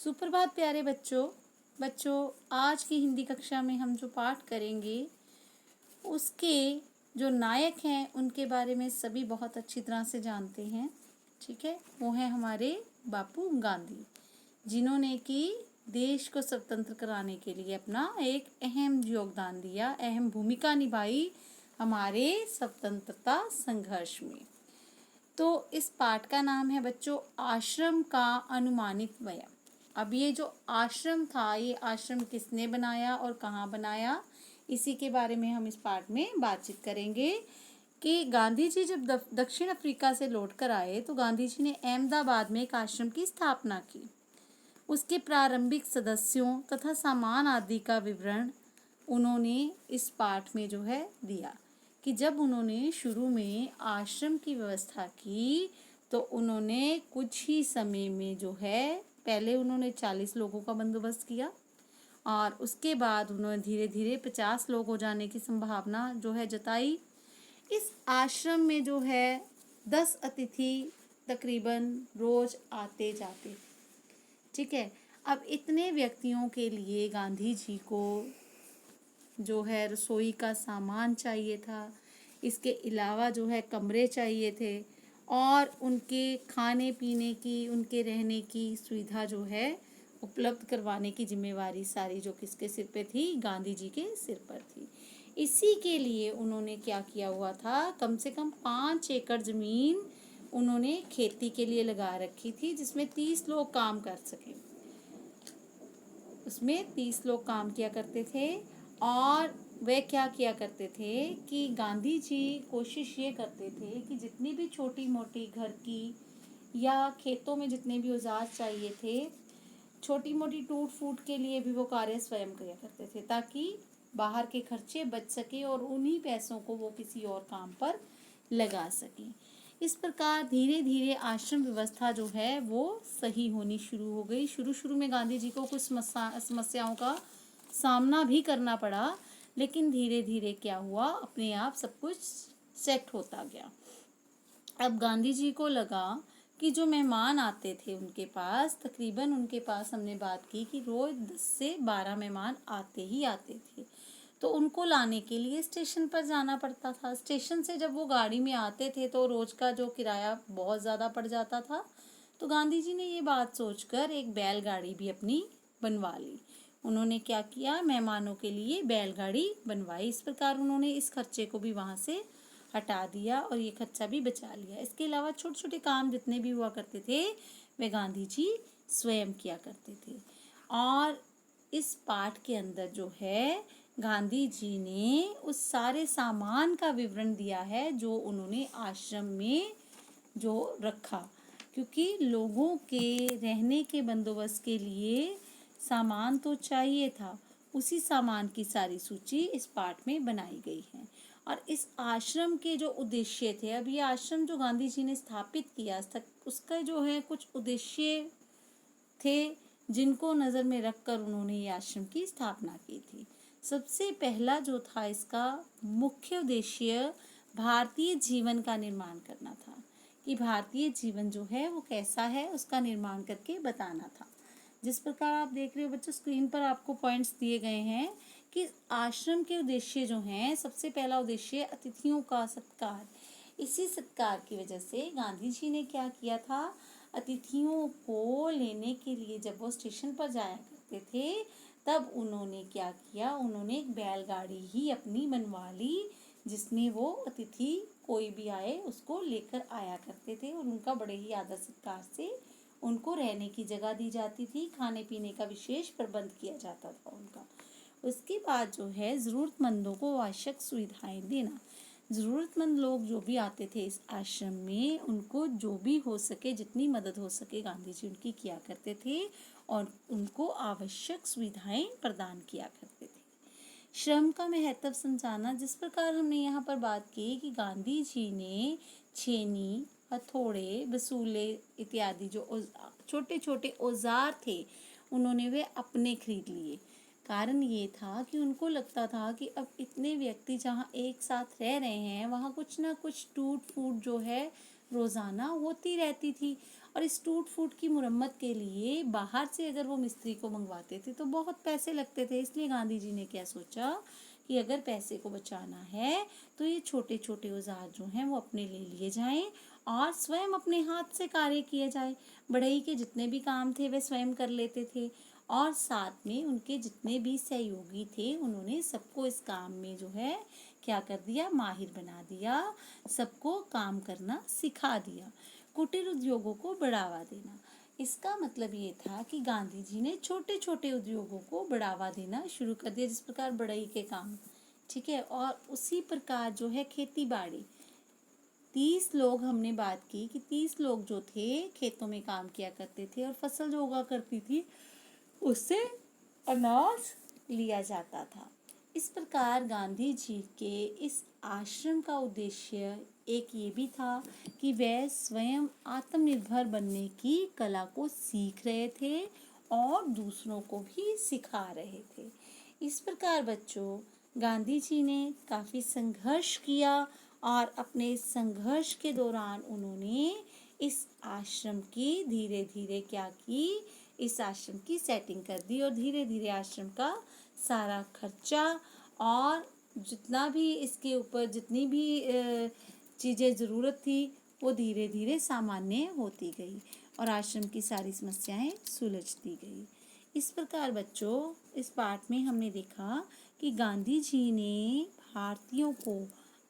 सुप्रभात प्यारे बच्चों। आज की हिंदी कक्षा में हम जो पाठ करेंगे उसके जो नायक हैं उनके बारे में सभी बहुत अच्छी तरह से जानते हैं। ठीक है, वो हैं हमारे बापू गांधी, जिन्होंने कि देश को स्वतंत्र कराने के लिए अपना एक अहम योगदान दिया, अहम भूमिका निभाई हमारे स्वतंत्रता संघर्ष में। तो इस पाठ का नाम है बच्चों आश्रम का अनुमानित व्यय। अब ये जो आश्रम था, ये आश्रम किसने बनाया और कहाँ बनाया, इसी के बारे में हम इस पाठ में बातचीत करेंगे कि गांधी जी जब दक्षिण अफ्रीका से लौटकर आए तो गांधी जी ने अहमदाबाद में एक आश्रम की स्थापना की। उसके प्रारंभिक सदस्यों तथा सामान आदि का विवरण उन्होंने इस पाठ में जो है दिया कि जब उन्होंने शुरू में आश्रम की व्यवस्था की तो उन्होंने कुछ ही समय में जो है पहले उन्होंने 40 लोगों का बंदोबस्त किया और उसके बाद उन्होंने धीरे धीरे 50 लोग हो जाने की संभावना जो है जताई। इस आश्रम में जो है 10 अतिथि तकरीबन रोज आते जाते। ठीक है, अब इतने व्यक्तियों के लिए गांधी जी को जो है रसोई का सामान चाहिए था, इसके अलावा जो है कमरे चाहिए थे और उनके खाने पीने की, उनके रहने की सुविधा जो है उपलब्ध करवाने की जिम्मेवारी सारी जो किसके सिर पे थी, गांधी जी के सिर पर थी। इसी के लिए उन्होंने क्या किया हुआ था, कम से कम 5 एकड़ जमीन उन्होंने खेती के लिए लगा रखी थी, जिसमें 30 लोग काम कर सके। उसमें 30 लोग काम किया करते थे और वे क्या किया करते थे कि गांधी जी कोशिश ये करते थे कि जितनी भी छोटी मोटी घर की या खेतों में जितने भी औजार चाहिए थे, छोटी मोटी टूट फूट के लिए भी वो कार्य स्वयं किया करते थे ताकि बाहर के खर्चे बच सके और उन्हीं पैसों को वो किसी और काम पर लगा सकें। इस प्रकार धीरे धीरे आश्रम व्यवस्था जो है वो सही होनी शुरू हो गई। शुरू में गांधी जी को कुछ समस्याओं का सामना भी करना पड़ा, लेकिन धीरे धीरे क्या हुआ, अपने आप सब कुछ सेट होता गया। अब गांधी जी को लगा कि जो मेहमान आते थे उनके पास, तकरीबन उनके पास हमने बात की कि रोज 10 से 12 मेहमान आते ही आते थे, तो उनको लाने के लिए स्टेशन पर जाना पड़ता था। स्टेशन से जब वो गाड़ी में आते थे तो रोज का जो किराया बहुत ज़्यादा पड़ जाता था। तो गांधी जी ने ये बात सोचकर एक बैलगाड़ी भी अपनी बनवा ली। उन्होंने क्या किया, मेहमानों के लिए बैलगाड़ी बनवाई। इस प्रकार उन्होंने इस खर्चे को भी वहाँ से हटा दिया और ये खर्चा भी बचा लिया। इसके अलावा छोटे छोटे काम जितने भी हुआ करते थे वे गांधी जी स्वयं किया करते थे। और इस पाठ के अंदर जो है गांधी जी ने उस सारे सामान का विवरण दिया है जो उन्होंने आश्रम में जो रखा, क्योंकि लोगों के रहने के बंदोबस्त के लिए सामान तो चाहिए था। उसी सामान की सारी सूची इस पाठ में बनाई गई है। और इस आश्रम के जो उद्देश्य थे, अब ये आश्रम जो गांधी जी ने स्थापित किया उसका जो है कुछ उद्देश्य थे जिनको नज़र में रखकर उन्होंने ये आश्रम की स्थापना की थी। सबसे पहला जो था इसका मुख्य उद्देश्य भारतीय जीवन का निर्माण करना था, कि भारतीय जीवन जो है वो कैसा है उसका निर्माण करके बताना था। जिस प्रकार आप देख रहे हो बच्चों, स्क्रीन पर आपको पॉइंट्स दिए गए हैं कि आश्रम के उद्देश्य जो हैं, सबसे पहला उद्देश्य अतिथियों का सत्कार। इसी सत्कार की वजह से गांधी जी ने क्या किया था, अतिथियों को लेने के लिए जब वो स्टेशन पर जाया करते थे तब उन्होंने क्या किया, उन्होंने एक बैलगाड़ी ही अपनी बनवा ली जिसमें वो अतिथि कोई भी आए उसको लेकर आया करते थे और उनका बड़े ही आदर सत्कार से उनको रहने की जगह दी जाती थी, खाने पीने का विशेष प्रबंध किया जाता था उनका। उसके बाद जो है ज़रूरतमंदों को आवश्यक सुविधाएं देना। ज़रूरतमंद लोग जो भी आते थे इस आश्रम में उनको जो भी हो सके, जितनी मदद हो सके गांधी जी उनकी किया करते थे और उनको आवश्यक सुविधाएं प्रदान किया करते थे। श्रम का महत्व समझाना। जिस प्रकार हमने यहाँ पर बात की कि गांधी जी ने छेनी, हथौड़े, बसूले इत्यादि जो छोटे छोटे औजार थे उन्होंने वे अपने खरीद लिए। कारण ये था कि उनको लगता था कि अब इतने व्यक्ति जहाँ एक साथ रह रहे हैं वहाँ कुछ ना कुछ टूट फूट जो है रोज़ाना होती रहती थी और इस टूट फूट की मुरम्मत के लिए बाहर से अगर वो मिस्त्री को मंगवाते थे तो बहुत पैसे लगते थे। इसलिए गांधी जी ने क्या सोचा कि अगर पैसे को बचाना है तो ये छोटे छोटे औजार जो हैं वो अपने ले लिए जाएं और स्वयं अपने हाथ से कार्य किए जाए। बढ़ई के जितने भी काम थे वे स्वयं कर लेते थे और साथ में उनके जितने भी सहयोगी थे उन्होंने सबको इस काम में जो है क्या कर दिया, माहिर बना दिया, सबको काम करना सिखा दिया। कुटीर उद्योगों को बढ़ावा देना, इसका मतलब ये था कि गांधी जी ने छोटे छोटे उद्योगों को बढ़ावा देना शुरू कर दिया, जिस प्रकार बढ़ई के काम, ठीक है। और उसी प्रकार जो है खेती बाड़ी, 30 लोग हमने बात की कि 30 लोग जो थे खेतों में काम किया करते थे और फसल जो उगा करती थी उससे अनाज लिया जाता था। इस प्रकार गांधी जी के इस आश्रम का उद्देश्य एक ये भी था कि वह स्वयं आत्मनिर्भर बनने की कला को सीख रहे थे और दूसरों को भी सिखा रहे थे। इस प्रकार बच्चों, गांधी जी ने काफ़ी संघर्ष किया और अपने संघर्ष के दौरान उन्होंने इस आश्रम की धीरे धीरे क्या की, इस आश्रम की सेटिंग कर दी और धीरे धीरे आश्रम का सारा खर्चा और जितना भी इसके ऊपर जितनी भी चीज़ें ज़रूरत थी वो धीरे धीरे सामान्य होती गई और आश्रम की सारी समस्याएं सुलझती गई। इस प्रकार बच्चों, इस पाठ में हमने देखा कि गांधी जी ने भारतीयों को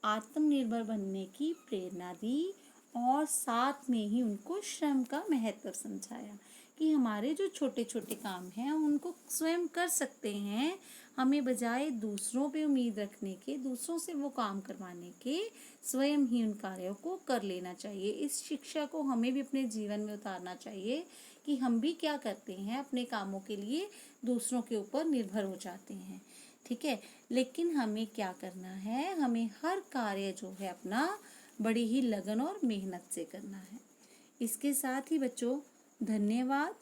आत्मनिर्भर बनने की प्रेरणा दी और साथ में ही उनको श्रम का महत्व समझाया कि हमारे जो छोटे छोटे काम हैं हम उनको स्वयं कर सकते हैं। हमें बजाय दूसरों पे उम्मीद रखने के, दूसरों से वो काम करवाने के, स्वयं ही उन कार्यों को कर लेना चाहिए। इस शिक्षा को हमें भी अपने जीवन में उतारना चाहिए कि हम भी क्या करते हैं, अपने कामों के लिए दूसरों के ऊपर निर्भर हो जाते हैं, ठीक है। लेकिन हमें क्या करना है, हमें हर कार्य जो है अपना बड़ी ही लगन और मेहनत से करना है। इसके साथ ही बच्चों, धन्यवाद।